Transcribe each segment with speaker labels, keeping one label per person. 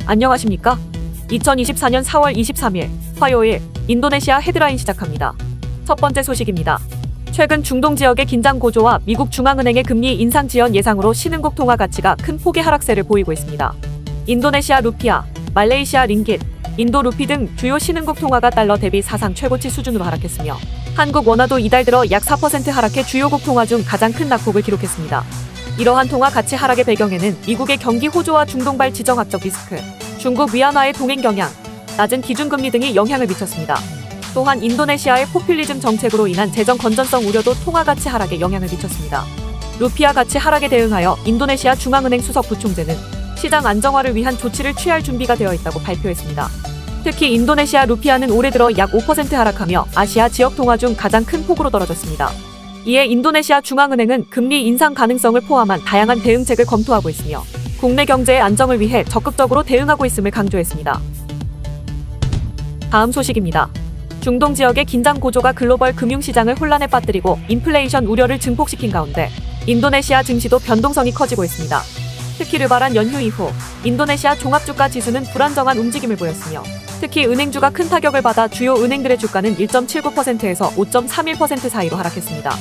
Speaker 1: 안녕하십니까? 2024년 4월 23일 화요일 인도네시아 헤드라인 시작합니다. 첫 번째 소식입니다. 최근 중동 지역의 긴장 고조와 미국 중앙은행의 금리 인상 지연 예상으로 신흥국 통화 가치가 큰 폭의 하락세를 보이고 있습니다. 인도네시아 루피아, 말레이시아 링깃, 인도 루피 등 주요 신흥국 통화가 달러 대비 사상 최고치 수준으로 하락했으며 한국 원화도 이달 들어 약 4% 하락해 주요국 통화 중 가장 큰 낙폭을 기록했습니다. 이러한 통화 가치 하락의 배경에는 미국의 경기 호조와 중동발 지정학적 리스크, 중국 위안화의 동행 경향, 낮은 기준금리 등이 영향을 미쳤습니다. 또한 인도네시아의 포퓰리즘 정책으로 인한 재정 건전성 우려도 통화 가치 하락에 영향을 미쳤습니다. 루피아 가치 하락에 대응하여 인도네시아 중앙은행 수석 부총재는 시장 안정화를 위한 조치를 취할 준비가 되어 있다고 발표했습니다. 특히 인도네시아 루피아는 올해 들어 약 5% 하락하며 아시아 지역 통화 중 가장 큰 폭으로 떨어졌습니다. 이에 인도네시아 중앙은행은 금리 인상 가능성을 포함한 다양한 대응책을 검토하고 있으며 국내 경제의 안정을 위해 적극적으로 대응하고 있음을 강조했습니다. 다음 소식입니다. 중동 지역의 긴장 고조가 글로벌 금융시장을 혼란에 빠뜨리고 인플레이션 우려를 증폭시킨 가운데 인도네시아 증시도 변동성이 커지고 있습니다. 특히 르바란 연휴 이후 인도네시아 종합주가 지수는 불안정한 움직임을 보였으며 특히 은행주가 큰 타격을 받아 주요 은행들의 주가는 1.79%에서 5.31% 사이로 하락했습니다.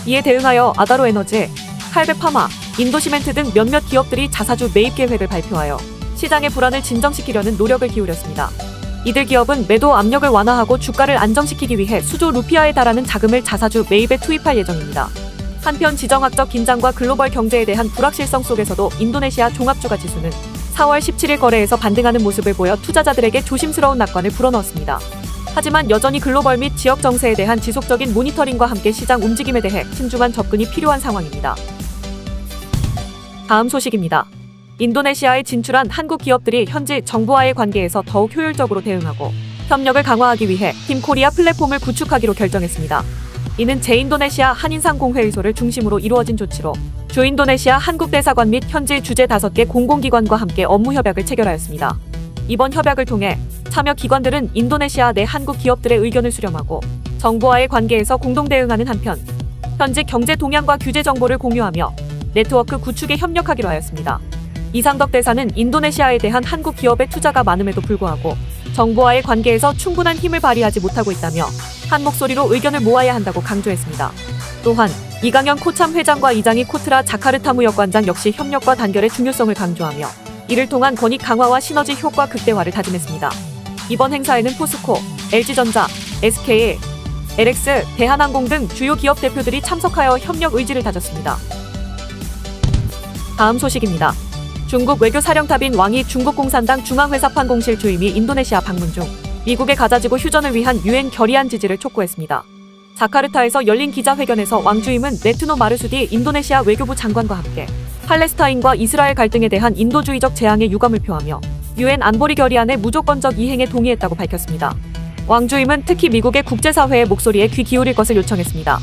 Speaker 1: 이에 대응하여 아다로 에너지, 칼베파마, 인도시멘트 등 몇몇 기업들이 자사주 매입 계획을 발표하여 시장의 불안을 진정시키려는 노력을 기울였습니다. 이들 기업은 매도 압력을 완화하고 주가를 안정시키기 위해 수조 루피아에 달하는 자금을 자사주 매입에 투입할 예정입니다. 한편 지정학적 긴장과 글로벌 경제에 대한 불확실성 속에서도 인도네시아 종합주가 지수는 4월 17일 거래에서 반등하는 모습을 보여 투자자들에게 조심스러운 낙관을 불어넣었습니다. 하지만 여전히 글로벌 및 지역 정세에 대한 지속적인 모니터링과 함께 시장 움직임에 대해 신중한 접근이 필요한 상황입니다. 다음 소식입니다. 인도네시아에 진출한 한국 기업들이 현지 정부와의 관계에서 더욱 효율적으로 대응하고 협력을 강화하기 위해 팀 코리아 플랫폼을 구축하기로 결정했습니다. 이는 제인도네시아 한인상공회의소를 중심으로 이루어진 조치로 주인도네시아 한국대사관 및 현지 주재 5개 공공기관과 함께 업무 협약을 체결하였습니다. 이번 협약을 통해 참여 기관들은 인도네시아 내 한국 기업들의 의견을 수렴하고 정부와의 관계에서 공동 대응하는 한편 현지 경제 동향과 규제 정보를 공유하며 네트워크 구축에 협력하기로 하였습니다. 이상덕 대사는 인도네시아에 대한 한국 기업의 투자가 많음에도 불구하고 정부와의 관계에서 충분한 힘을 발휘하지 못하고 있다며 한 목소리로 의견을 모아야 한다고 강조했습니다. 또한 이강현 코참 회장과 이장희 코트라 자카르타 무역관장 역시 협력과 단결의 중요성을 강조하며 이를 통한 권익 강화와 시너지 효과 극대화를 다짐했습니다. 이번 행사에는 포스코, LG전자, SK, LX, 대한항공 등 주요 기업 대표들이 참석하여 협력 의지를 다졌습니다. 다음 소식입니다. 중국 외교사령탑인 왕이 중국 공산당 중앙회사판 공실 주임이 인도네시아 방문 중 미국의 가자지구 휴전을 위한 유엔 결의안 지지를 촉구했습니다. 자카르타에서 열린 기자회견에서 왕 주임은 레트노 마르수디 인도네시아 외교부 장관과 함께 팔레스타인과 이스라엘 갈등에 대한 인도주의적 재앙에 유감을 표하며 유엔 안보리 결의안의 무조건적 이행에 동의했다고 밝혔습니다. 왕 주임은 특히 미국의 국제사회의 목소리에 귀 기울일 것을 요청했습니다.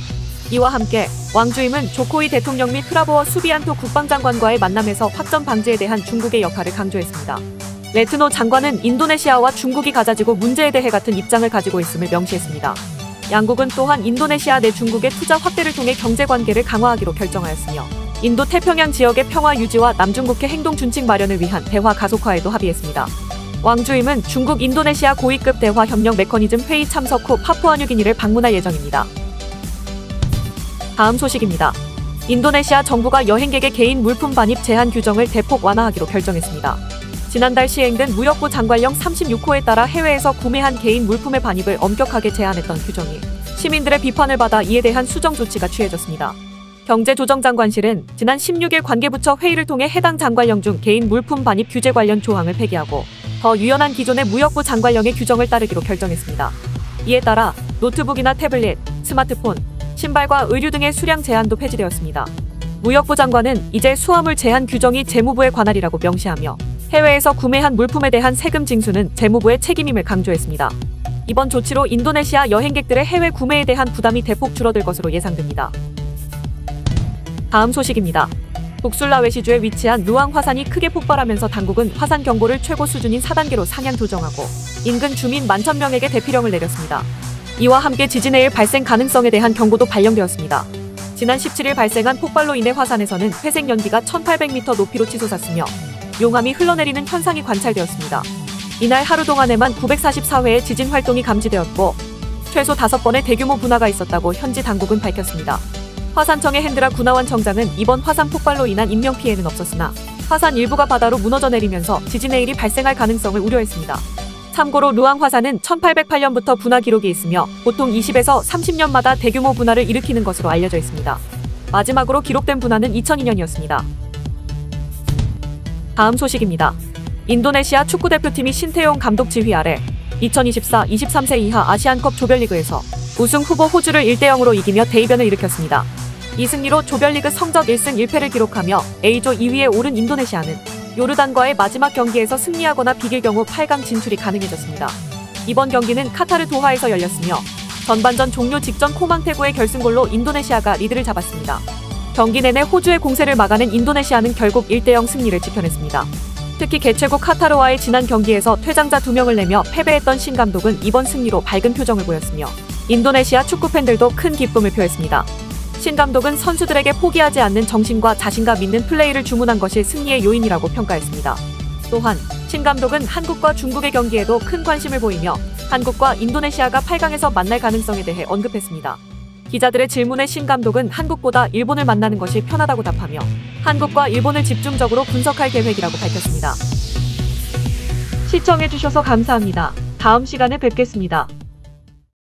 Speaker 1: 이와 함께 왕 주임은 조코이 대통령 및 프라보어 수비안토 국방장관과의 만남에서 확전 방지에 대한 중국의 역할을 강조했습니다. 레트노 장관은 인도네시아와 중국이 가자지구 문제에 대해 같은 입장을 가지고 있음을 명시했습니다. 양국은 또한 인도네시아 내 중국의 투자 확대를 통해 경제관계를 강화하기로 결정하였으며 인도 태평양 지역의 평화 유지와 남중국해 행동 준칙 마련을 위한 대화 가속화에도 합의했습니다. 왕 주임은 중국 인도네시아 고위급 대화 협력 메커니즘 회의 참석 후 파푸아뉴기니를 방문할 예정입니다. 다음 소식입니다. 인도네시아 정부가 여행객의 개인 물품 반입 제한 규정을 대폭 완화하기로 결정했습니다. 지난달 시행된 무역부 장관령 36호에 따라 해외에서 구매한 개인 물품의 반입을 엄격하게 제한했던 규정이 시민들의 비판을 받아 이에 대한 수정 조치가 취해졌습니다. 경제조정장관실은 지난 16일 관계부처 회의를 통해 해당 장관령 중 개인 물품 반입 규제 관련 조항을 폐기하고 더 유연한 기존의 무역부 장관령의 규정을 따르기로 결정했습니다. 이에 따라 노트북이나 태블릿, 스마트폰, 신발과 의류 등의 수량 제한도 폐지되었습니다. 무역부 장관은 이제 수화물 제한 규정이 재무부의 관할이라고 명시하며 해외에서 구매한 물품에 대한 세금 징수는 재무부의 책임임을 강조했습니다. 이번 조치로 인도네시아 여행객들의 해외 구매에 대한 부담이 대폭 줄어들 것으로 예상됩니다. 다음 소식입니다. 북술라웨시주에 위치한 루앙 화산이 크게 폭발하면서 당국은 화산 경보를 최고 수준인 4단계로 상향 조정하고 인근 주민 11,000명에게 대피령을 내렸습니다. 이와 함께 지진해일 발생 가능성에 대한 경고도 발령되었습니다. 지난 17일 발생한 폭발로 인해 화산에서는 회색 연기가 1,800m 높이로 치솟았으며 용암이 흘러내리는 현상이 관찰되었습니다. 이날 하루 동안에만 944회의 지진 활동이 감지되었고 최소 5번의 대규모 분화가 있었다고 현지 당국은 밝혔습니다. 화산청의 핸드라 군하원 청장은 이번 화산 폭발로 인한 인명피해는 없었으나 화산 일부가 바다로 무너져 내리면서 지진의 일이 발생할 가능성을 우려했습니다. 참고로 루앙 화산은 1808년부터 분화 기록이 있으며 보통 20에서 30년마다 대규모 분화를 일으키는 것으로 알려져 있습니다. 마지막으로 기록된 분화는 2002년이었습니다. 다음 소식입니다. 인도네시아 축구대표팀이 신태용 감독 지휘 아래 2024 23세 이하 아시안컵 조별리그에서 우승 후보 호주를 1대0으로 이기며 대이변을 일으켰습니다. 이 승리로 조별리그 성적 1승 1패를 기록하며 A조 2위에 오른 인도네시아는 요르단과의 마지막 경기에서 승리하거나 비길 경우 8강 진출이 가능해졌습니다. 이번 경기는 카타르 도하에서 열렸으며 전반전 종료 직전 코망테구의 결승골로 인도네시아가 리드를 잡았습니다. 경기 내내 호주의 공세를 막아낸 인도네시아는 결국 1대0 승리를 지켜냈습니다. 특히 개최국 카타르와의 지난 경기에서 퇴장자 2명을 내며 패배했던 신 감독은 이번 승리로 밝은 표정을 보였으며 인도네시아 축구팬들도 큰 기쁨을 표했습니다. 신 감독은 선수들에게 포기하지 않는 정신과 자신과 믿는 플레이를 주문한 것이 승리의 요인이라고 평가했습니다. 또한 신 감독은 한국과 중국의 경기에도 큰 관심을 보이며 한국과 인도네시아가 8강에서 만날 가능성에 대해 언급했습니다. 기자들의 질문에 신 감독은 한국보다 일본을 만나는 것이 편하다고 답하며 한국과 일본을 집중적으로 분석할 계획이라고 밝혔습니다. 시청해주셔서 감사합니다. 다음 시간에 뵙겠습니다.